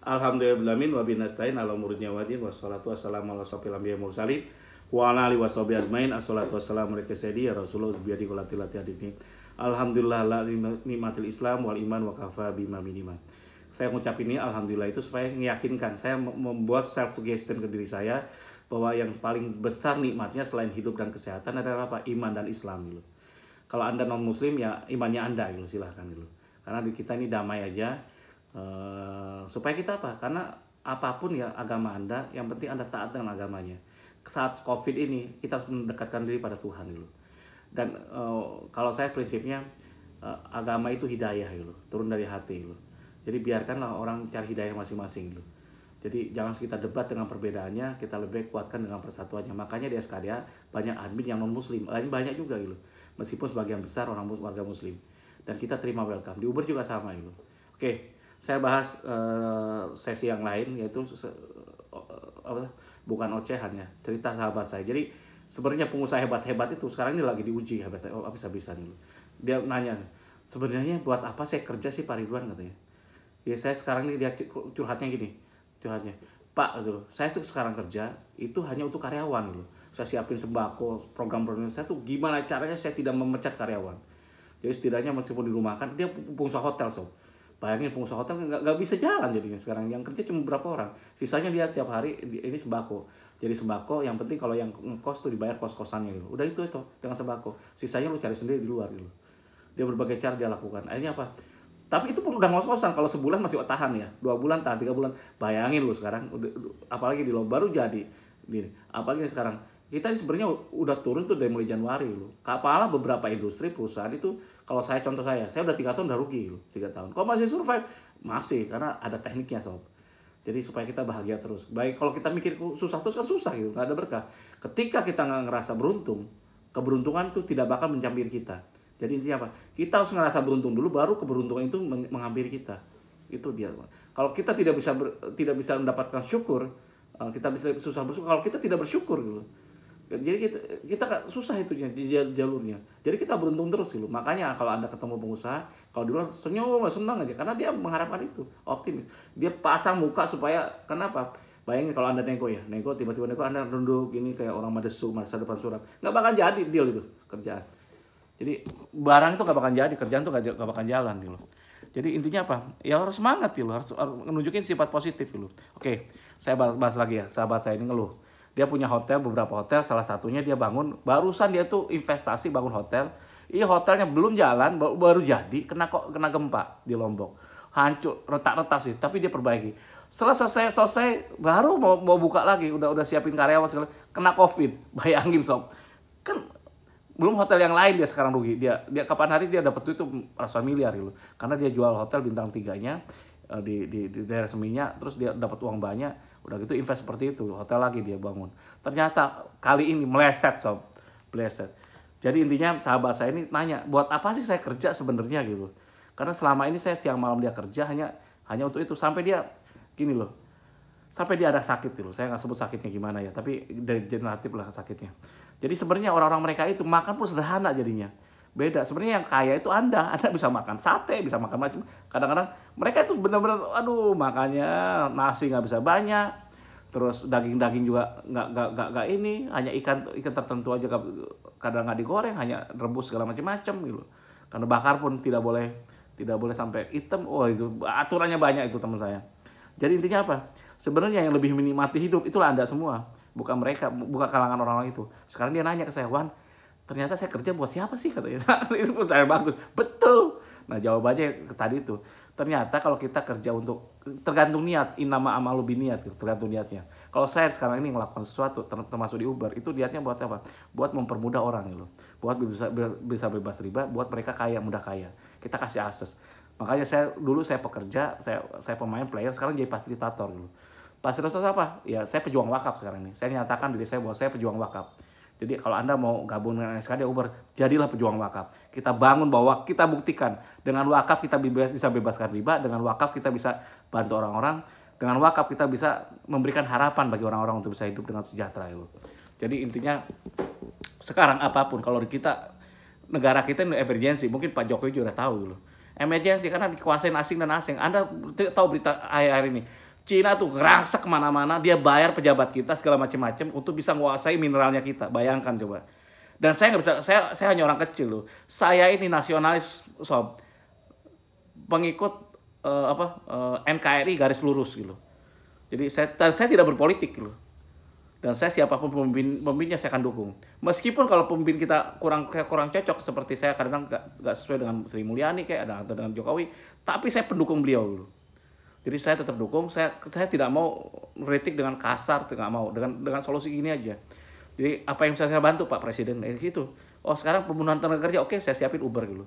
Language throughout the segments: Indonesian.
Alhamdulillahirabbil wa binastain ala muridnya wadin wassalatu wassalamu ala sofil anbiya mursalin wa ala alihi washabihi ajmain. Assalatu wassalamu alaikum sayyidi ya Rasulullah biadi qolatilati hadini. Alhamdulillah la nikmatil Islam wal iman wa kafa bima minima. Saya mengucap ini alhamdulillah itu supaya meyakinkan, saya membuat self suggestion ke diri saya bahwa yang paling besar nikmatnya selain hidup dan kesehatan adalah apa? Iman dan Islam gitu. Kalau Anda non muslim ya imannya Anda gitu, silahkan gitu. Karena di kita ini damai aja. Supaya kita apa? Karena apapun ya agama Anda, yang penting Anda taat dengan agamanya. Saat COVID ini kita harus mendekatkan diri pada Tuhan dulu. Dan kalau saya prinsipnya agama itu hidayah dulu, turun dari hati dulu. Jadi biarkanlah orang cari hidayah masing-masing dulu. Jadi jangan kita debat dengan perbedaannya, kita lebih kuatkan dengan persatuannya. Makanya di SKDA banyak admin yang non muslim, banyak juga gitu. Meskipun sebagian besar orang warga muslim. Dan kita terima welcome. Di Uber juga sama gitu. Oke. Saya bahas sesi yang lain, yaitu bukan ocehan ya, cerita sahabat saya. Jadi sebenarnya pengusaha hebat-hebat itu sekarang ini lagi diuji hebat, habis-habisan dulu. Dia nanya, sebenarnya buat apa saya kerja sih Pak Ridwan katanya. Ya saya sekarang ini dia curhatnya gini, Pak gitu, saya tuh sekarang kerja itu hanya untuk karyawan gitu. Saya siapin sembako, program-program saya tuh gimana caranya saya tidak memecat karyawan. Jadi setidaknya meskipun dirumahkan, dia pengusaha hotel sob. Bayangin pengusaha hotel nggak bisa jalan jadinya sekarang. Yang kerja cuma berapa orang. Sisanya dia tiap hari ini sembako. Jadi sembako yang penting kalau yang kos tuh dibayar kos-kosannya gitu. Udah itu dengan sembako. Sisanya lu cari sendiri di luar gitu. Dia berbagai cara dia lakukan. Akhirnya apa? Tapi itu pun udah ngos-kosan. Kalau sebulan masih tahan ya. 2 bulan tahan, 3 bulan. Bayangin lu sekarang. Apalagi di lo baru jadi. Apalagi sekarang. Kita sebenarnya udah turun tuh dari mulai Januari loh. Kepala beberapa industri perusahaan itu, kalau contoh saya udah 3 tahun udah rugi loh, 3 tahun. Kok masih survive? Masih, karena ada tekniknya sob. Jadi supaya kita bahagia terus. Baik kalau kita mikir susah terus kan susah gitu, nggak ada berkah. Ketika kita nggak ngerasa beruntung, keberuntungan tuh tidak bakal mencampur kita. Jadi intinya apa? Kita harus ngerasa beruntung dulu, baru keberuntungan itu menghampiri kita. Itu dia. Kalau kita tidak bisa mendapatkan syukur, kita bisa susah bersyukur. Kalau kita tidak bersyukur gitu. Jadi kita susah itu di jalurnya. Jadi kita beruntung terus gitu. Makanya kalau Anda ketemu pengusaha, kalau di luar senyum, senang aja karena dia mengharapkan itu, optimis. Dia pasang muka supaya kenapa? Bayangin kalau Anda nego tiba-tiba nego Anda nunduk gini kayak orang madesu, masa depan suram. Nggak bakal jadi deal itu kerjaan. Jadi barang itu nggak bakal jadi, kerjaan itu nggak bakal jalan gitu. Jadi intinya apa? Ya harus semangat gitu, harus menunjukin sifat positif gitu. Oke, saya bahas lagi ya. Sahabat saya ini ngeluh. Dia punya hotel, beberapa hotel, salah satunya dia bangun, barusan dia tuh investasi bangun hotel. Iya hotelnya belum jalan, baru jadi, kena gempa di Lombok. Hancur, retak-retak sih, tapi dia perbaiki. Selesai, baru mau buka lagi, udah siapin karyawan segala, kena COVID. Bayangin sob. Kan belum hotel yang lain dia sekarang rugi. Dia kapan hari dia dapat duit itu ratusan miliar gitu. Karena dia jual hotel bintang 3-nya di daerah Seminyak, terus dia dapat uang banyak. Udah gitu invest seperti itu, hotel lagi dia bangun. Ternyata kali ini meleset sob, meleset. Jadi intinya sahabat saya ini nanya, buat apa sih saya kerja sebenarnya gitu? Karena selama ini saya siang malam dia kerja hanya untuk itu. Sampai dia gini loh, sampai dia ada sakit gitu. Saya nggak sebut sakitnya gimana ya, tapi degeneratif lah sakitnya. Jadi sebenarnya orang-orang mereka itu makan pun sederhana jadinya. Beda, sebenarnya yang kaya itu Anda bisa makan sate, bisa makan macam. Kadang-kadang mereka itu benar-benar, makannya nasi nggak bisa banyak, terus daging juga nggak ini, hanya ikan tertentu aja, kadang nggak digoreng, hanya rebus segala macam gitu. Karena bakar pun tidak boleh sampai hitam. Oh itu aturannya banyak itu teman saya. Jadi intinya apa? Sebenarnya yang lebih menikmati hidup itulah Anda semua, bukan mereka, bukan kalangan orang-orang itu. Sekarang dia nanya ke saya, Wan, ternyata saya kerja buat siapa sih katanya. Itu pertanyaan bagus. Betul. Nah jawabannya tadi itu. Ternyata kalau kita kerja untuk, tergantung niat, innama amalu biniat, tergantung niatnya. Kalau saya sekarang ini melakukan sesuatu, termasuk di Uber, itu niatnya buat apa? Buat mempermudah orang gitu. Buat bisa bebas riba, buat mereka kaya, mudah kaya. Kita kasih akses. Makanya dulu saya pekerja, saya pemain player, sekarang jadi fasilitator gitu. Fasilitator apa? Ya saya pejuang wakaf sekarang ini. Saya nyatakan diri saya bahwa saya pejuang wakaf. Jadi kalau Anda mau gabung dengan SKD Uber, jadilah pejuang wakaf. Kita bangun bahwa kita buktikan dengan wakaf kita bisa bebaskan riba, dengan wakaf kita bisa bantu orang-orang, dengan wakaf kita bisa memberikan harapan bagi orang-orang untuk bisa hidup dengan sejahtera itu. Jadi intinya sekarang apapun, kalau kita negara kita ini emergency, mungkin Pak Jokowi juga udah tahu dulu. Emergency karena dikuasain asing dan asing. Anda tahu berita akhir-akhir ini, Cina tuh ngerangsek kemana-mana, dia bayar pejabat kita segala macam-macam untuk bisa menguasai mineralnya kita. Bayangkan coba. Dan saya nggak bisa, saya hanya orang kecil loh. Saya ini nasionalis, sob, pengikut NKRI garis lurus gitu. Jadi saya tidak berpolitik gitu. Dan saya siapapun pemimpinnya saya akan dukung. Meskipun kalau pemimpin kita kurang cocok seperti saya kadang nggak sesuai dengan Sri Mulyani kayak atau dengan Jokowi, tapi saya pendukung beliau dulu. Jadi saya tetap dukung. Saya tidak mau kritik dengan kasar, tidak mau dengan solusi gini aja. Jadi apa yang bisa saya bantu Pak Presiden gitu. Oh sekarang pembunuhan tenaga kerja, oke saya siapin Uber gitu.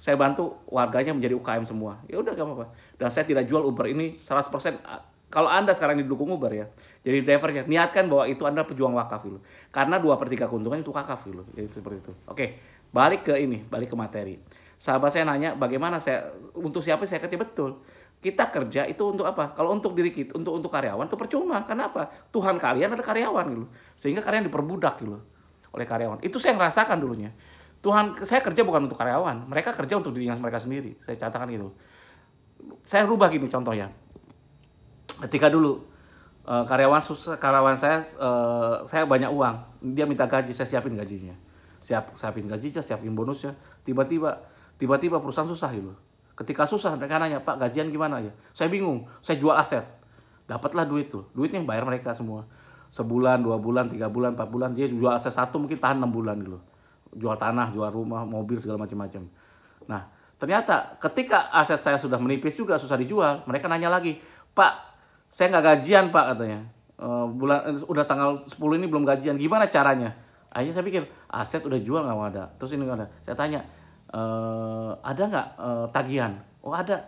Saya bantu warganya menjadi UKM semua. Ya udah gak apa-apa. Dan saya tidak jual Uber ini 100%. Kalau Anda sekarang didukung Uber ya, jadi drivernya, niatkan bahwa itu Anda pejuang wakaf dulu. Karena 2/3 keuntungan itu wakaf dulu. Jadi seperti itu. Oke, balik ke materi. Sahabat saya nanya, bagaimana untuk siapa saya kerja? Betul. Kita kerja itu untuk apa? Kalau untuk diri kita, untuk karyawan itu percuma. Kenapa? Tuhan kalian ada karyawan gitu. Sehingga kalian diperbudak gitu oleh karyawan. Itu saya ngerasakan dulunya. Saya kerja bukan untuk karyawan. Mereka kerja untuk diri mereka sendiri. Saya katakan gitu. Saya rubah gini contohnya. Ketika dulu karyawan saya banyak uang, dia minta gaji, saya siapin gajinya, siapin gajinya, siapin bonusnya. Tiba-tiba perusahaan susah gitu. Ketika susah mereka nanya, Pak gajian gimana ya? Saya bingung, saya jual aset, dapatlah duit tuh, duitnya yang bayar mereka semua. Sebulan, 2 bulan, 3 bulan, 4 bulan, dia jual aset satu mungkin tahan 6 bulan gitu. Jual tanah, jual rumah, mobil segala macam-macam. Nah ternyata ketika aset saya sudah menipis juga susah dijual, mereka nanya lagi, Pak saya nggak gajian Pak katanya, udah tanggal 10 ini belum gajian, gimana caranya? Akhirnya saya pikir aset udah jual nggak ada, terus ini nggak ada. Saya tanya, ada nggak tagihan? Oh ada,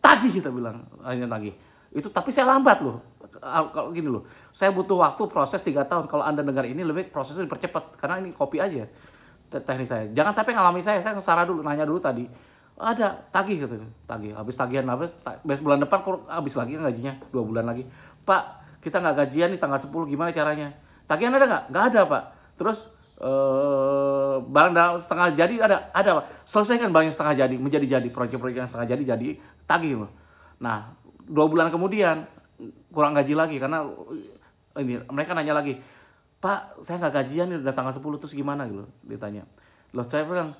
tagih kita bilang, akhirnya tagih. Itu tapi saya lambat loh, kalau gini loh, saya butuh waktu proses 3 tahun. Kalau Anda dengar ini lebih prosesnya dipercepat, karena ini kopi aja teknik saya. Jangan sampai ngalami saya kesara dulu, nanya dulu tadi. Ada tagih gitu, tagih habis tagihan habis bulan depan habis lagi kan gajinya 2 bulan lagi. Pak kita nggak gajian nih tanggal 10 gimana caranya? Tagihan ada nggak ada Pak. Terus barang dalam setengah jadi ada Pak. Selesaikan barang yang setengah jadi menjadi proyek-proyek yang setengah jadi tagih loh. Nah 2 bulan kemudian kurang gaji lagi karena ini mereka nanya lagi, Pak saya nggak gajian nih udah tanggal 10 terus gimana gitu ditanya. Loh saya bilang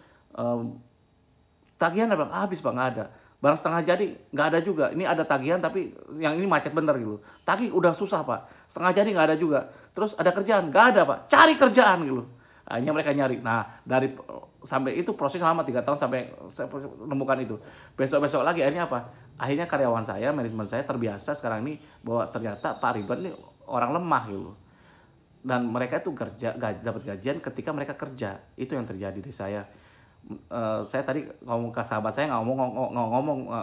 tagihan ada Bang? Habis Bang, nggak ada. Barang setengah jadi nggak ada juga. Ini ada tagihan tapi yang ini macet bener gitu. Tagih udah susah Pak. Setengah jadi nggak ada juga. Terus ada kerjaan? Nggak ada Pak. Cari kerjaan gitu. Akhirnya mereka nyari. Nah sampai itu proses lama 3 tahun sampai saya menemukan itu. Besok lagi akhirnya apa? Akhirnya karyawan saya, manajemen saya terbiasa sekarang ini bahwa ternyata Pak Ridwan ini orang lemah gitu. Dan mereka itu dapat gajian ketika mereka kerja. Itu yang terjadi di saya. Saya tadi ngomong ke sahabat saya nggak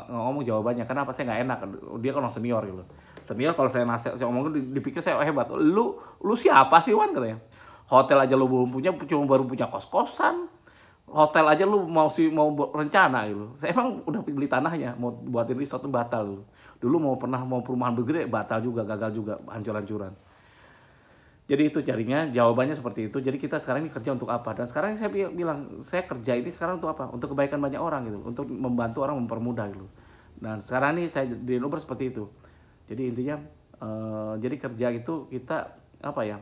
ngomong jawabannya. Kenapa? Saya nggak enak, dia kan orang senior gitu. Senior kalau saya ngomong dipikir saya hebat. Lu siapa sih Wan katanya? Hotel aja lu belum punya, cuma baru punya kos-kosan. Hotel aja lu mau rencana gitu. Saya emang udah beli tanahnya, mau buatin resort batal gitu. Dulu mau perumahan bergede batal juga, gagal juga, hancur-hancuran. Jadi itu carinya, jawabannya seperti itu. Jadi kita sekarang ini kerja untuk apa? Dan sekarang saya bilang, saya kerja ini sekarang untuk apa? Untuk kebaikan banyak orang gitu, untuk membantu orang, mempermudah gitu. Dan sekarang ini saya di Uber seperti itu. Jadi intinya, jadi kerja itu kita apa ya?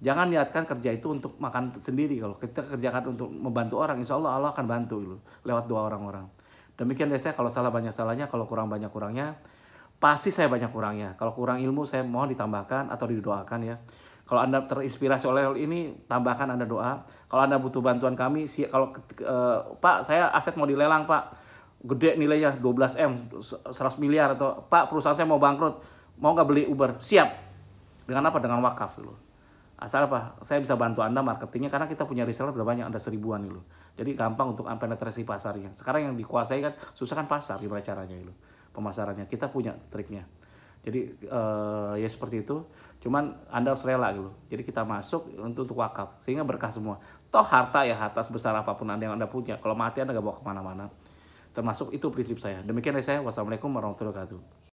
Jangan niatkan kerja itu untuk makan sendiri. Kalau kita kerjakan untuk membantu orang, insya Allah akan bantu gitu, lewat doa orang-orang. Demikian dari saya, kalau salah banyak salahnya, kalau kurang banyak kurangnya. Pasti saya banyak kurangnya. Kalau kurang ilmu saya mohon ditambahkan atau didoakan ya. Kalau Anda terinspirasi oleh hal ini, tambahkan Anda doa. Kalau Anda butuh bantuan kami, kalau Pak, saya aset mau dilelang Pak, gede nilainya 12M, 100 miliar, atau Pak perusahaan saya mau bangkrut, mau nggak beli Uber? Siap. Dengan apa? Dengan wakaf dulu. Asal apa? Saya bisa bantu Anda marketingnya karena kita punya reseller udah banyak, ada 1000-an dulu. Jadi gampang untuk penetrasi pasarnya. Sekarang yang dikuasai kan susah kan pasar, gimana caranya dulu pemasarannya. Kita punya triknya. Jadi ya seperti itu. Cuman Anda harus rela gitu. Jadi kita masuk untuk wakaf sehingga berkah semua. Toh harta sebesar apapun yang Anda punya, kalau mati Anda gak bawa kemana-mana. Termasuk itu prinsip saya. Demikian dari saya. Wassalamualaikum warahmatullahi wabarakatuh.